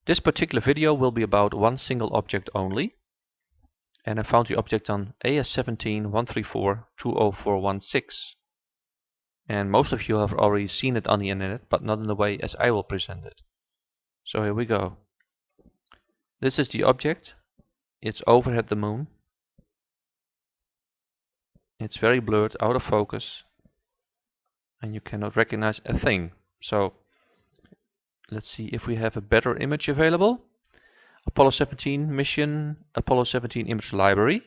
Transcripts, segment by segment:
This particular video will be about one single object only, and I found the object on AS17-134-20416. And most of you have already seen it on the internet, but not in the way as I will present it. So here we go. This is the object. It's overhead the moon. It's very blurred, out of focus, and you cannot recognize a thing. So let's see if we have a better image available. Apollo 17 mission, Apollo 17 image library.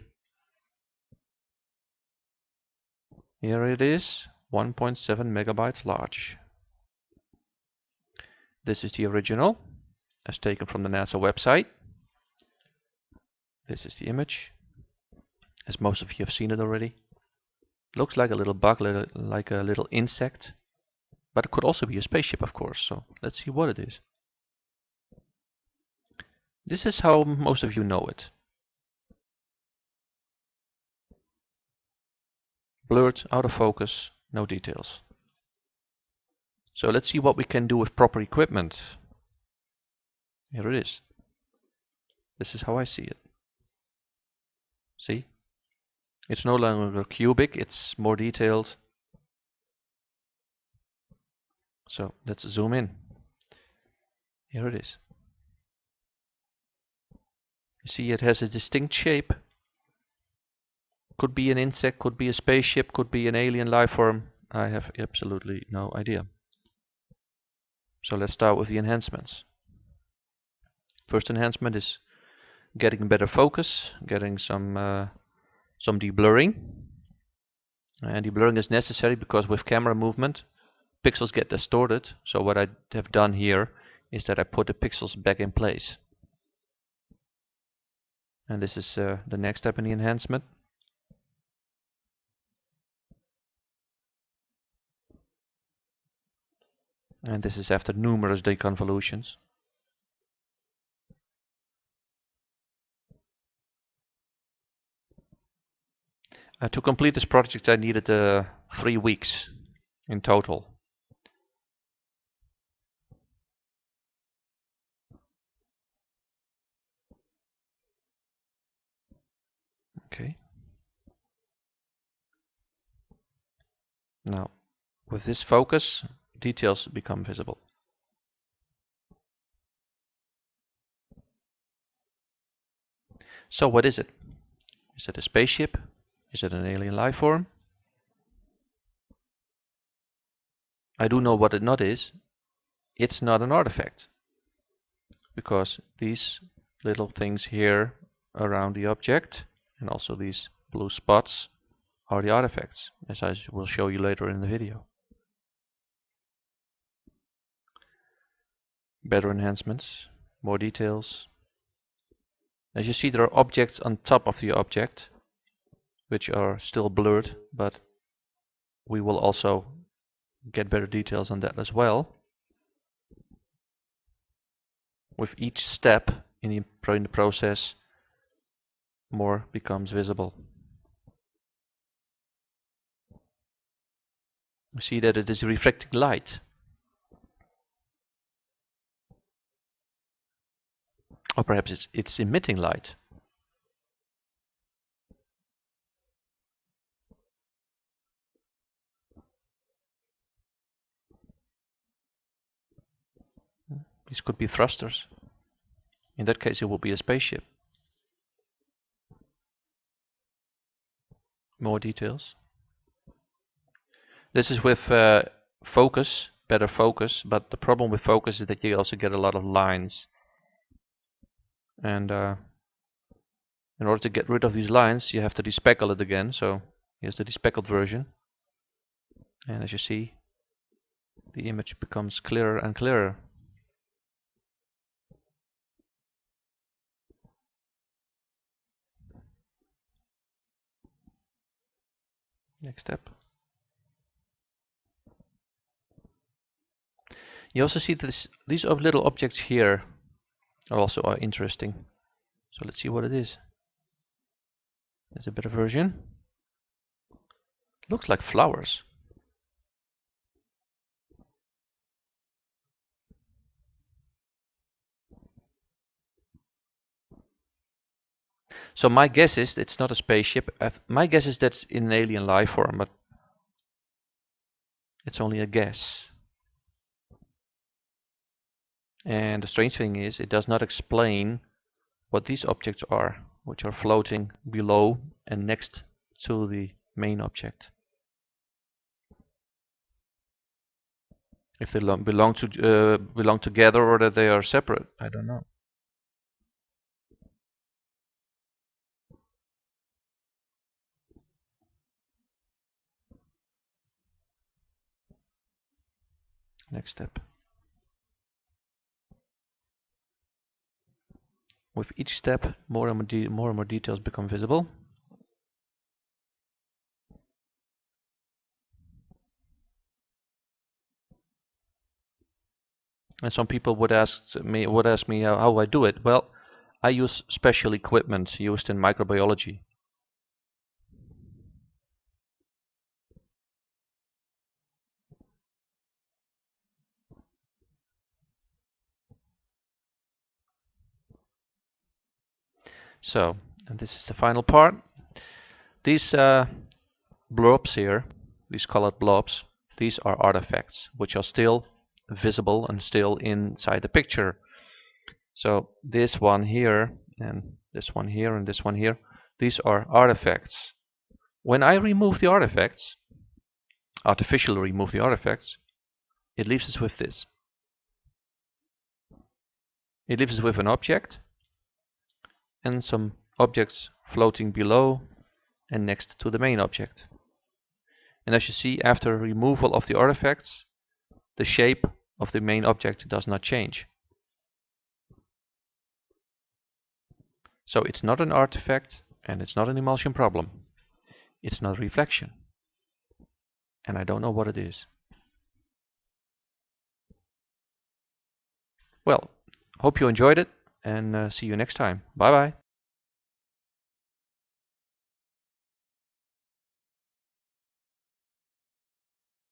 Here it is, 1.7 megabytes large. This is the original, as taken from the NASA website. This is the image, as most of you have seen it already. Looks like a little bug, like a little insect, but it could also be a spaceship, of course. So let's see what it is. This is how most of you know it. Blurred, out of focus, no details. So let's see what we can do with proper equipment. Here it is. This is how I see it. See? It's no longer cubic, it's more detailed. So let's zoom in. Here it is. You see, it has a distinct shape. Could be an insect, could be a spaceship, could be an alien life form. I have absolutely no idea. So let's start with the enhancements. First enhancement is getting better focus, getting some deblurring. And deblurring is necessary because with camera movement, pixels get distorted. So what I have done here is that I put the pixels back in place. And this is the next step in the enhancement. And this is after numerous deconvolutions. To complete this project I needed 3 weeks in total. Okay. Now, with this focus, details become visible. So what is it? Is it a spaceship? Is it an alien life form? I do know what it not is. It's not an artifact, because these little things here around the object and also these blue spots are the artifacts, as I will show you later in the video. Better enhancements, more details. As you see, there are objects on top of the object which are still blurred, but we will also get better details on that as well. With each step in the process, more becomes visible. You see that it is reflecting light. Or perhaps it's emitting light. These could be thrusters. In that case, it will be a spaceship. More details. This is with focus, better focus, but the problem with focus is that you also get a lot of lines. And in order to get rid of these lines, you have to despeckle it again. So here's the despeckled version. And as you see, the image becomes clearer and clearer. Next step. You also see that these little objects here also are interesting. So let's see what it is. There's a better version. Looks like flowers. So my guess is it's not a spaceship. My guess is that's in an alien life form, but it's only a guess. And the strange thing is, it does not explain what these objects are, which are floating below and next to the main object. If they belong together or that they are separate, I don't know. Next step. With each step, more and more details become visible. And some people would ask me how I do it. Well, I use special equipment used in microbiology. So, and this is the final part. These blobs here, these colored blobs, these are artifacts which are still visible and still inside the picture. So this one here, and this one here, and this one here, these are artifacts. When I remove the artifacts, artificially remove the artifacts, it leaves us with this. It leaves us with an object and some objects floating below and next to the main object. And as you see, after removal of the artifacts, the shape of the main object does not change. So it's not an artifact and it's not an emulsion problem. It's not a reflection. And I don't know what it is. Well, hope you enjoyed it, and see you next time. Bye bye.